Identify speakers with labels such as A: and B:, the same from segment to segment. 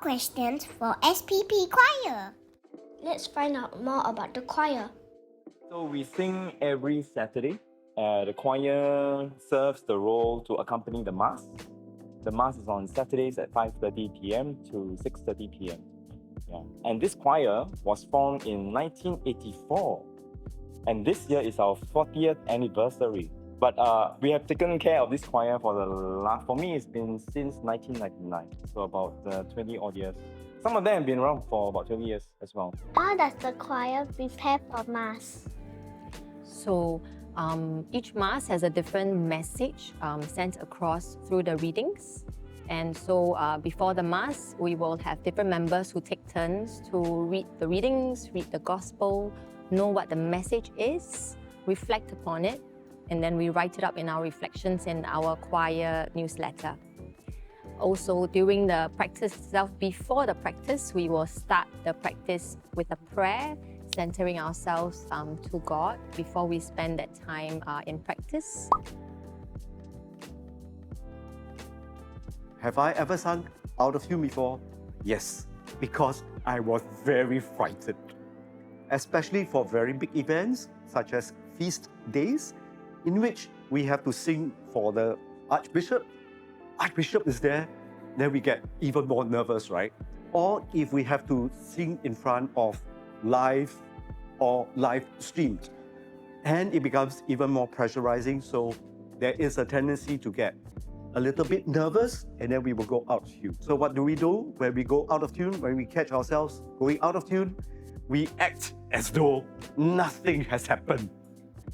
A: questions for SPP Choir.
B: Let's find out more about the choir.
C: So we sing every Saturday. The choir serves the role to accompany the Mass. The Mass is on Saturdays at 5:30 p.m. to 6:30 p.m. Yeah. And this choir was formed in 1984. And this year is our 40th anniversary. But we have taken care of this choir for me, it's been since 1999. So about 20 odd years. Some of them have been around for about 20 years as well.
B: How does the choir prepare for Mass?
D: So each Mass has a different message sent across through the readings. And so before the Mass, we will have different members who take turns to read the readings, read the Gospel, know what the message is, reflect upon it, and then we write it up in our reflections in our choir newsletter. Also, during the practice itself, before the practice, we will start the practice with a prayer, centering ourselves to God before we spend that time in practice.
E: Have I ever sung out of tune before? Yes, because I was very frightened. Especially for very big events, such as feast days, in which we have to sing for the Archbishop. Archbishop is there, then we get even more nervous, right? Or if we have to sing in front of live streamed, and it becomes even more pressurizing, so there is a tendency to get a little bit nervous, and then we will go out of tune. So what do we do when we go out of tune, when we catch ourselves going out of tune? We act as though nothing has happened.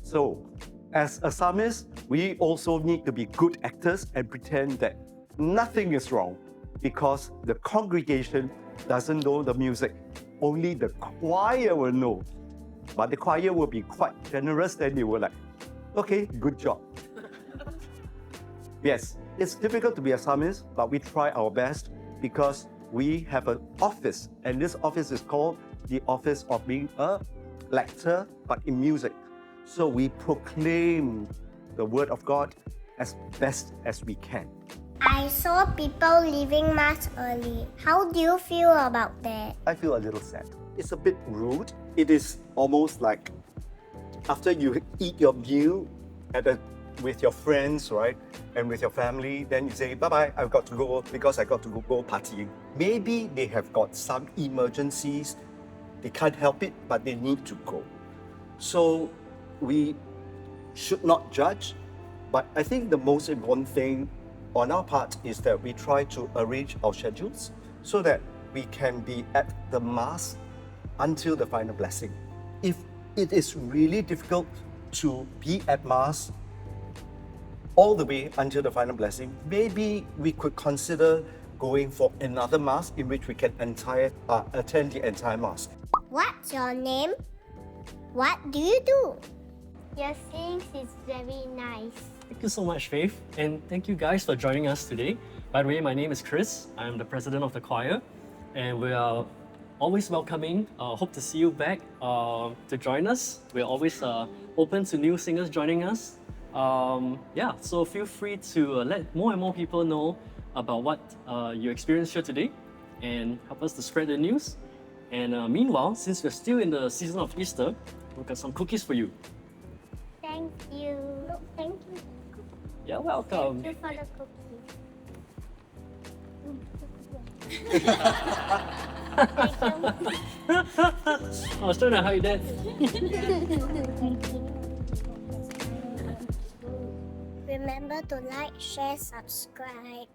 E: So, as a psalmist, we also need to be good actors and pretend that nothing is wrong, because the congregation doesn't know the music. Only the choir will know. But the choir will be quite generous, then they will like, okay, good job. Yes, it's difficult to be a psalmist, but we try our best because we have an office, and this office is called the office of being a lector, but in music. So we proclaim the word of God as best as we can.
A: I saw people leaving Mass early. How do you feel about that?
E: I feel a little sad. It's a bit rude. It is almost like after you eat your meal with your friends, right? And with your family, then you say, bye-bye, I've got to go because I got to go partying. Maybe they have got some emergencies. They can't help it, but they need to go. So we should not judge, but I think the most important thing on our part is that we try to arrange our schedules so that we can be at the Mass until the final blessing. If it is really difficult to be at Mass all the way until the final blessing, maybe we could consider going for another Mass in which we can attend the entire Mass.
A: What's your name? What do you do?
B: Your singing is very nice.
F: Thank you so much, Faith, and thank you guys for joining us today. By the way, my name is Chris. I'm the president of the choir, and we are always welcoming. Hope to see you back to join us. We're always open to new singers joining us. So feel free to let more and more people know about what you experienced here today, and help us to spread the news. And meanwhile, since we're still in the season of Easter, we've got some cookies for you.
B: Thank you. Thank you.
F: You're welcome.
B: Thank you for the cookies.
F: I was trying to hide that.
A: Remember to like, share, subscribe.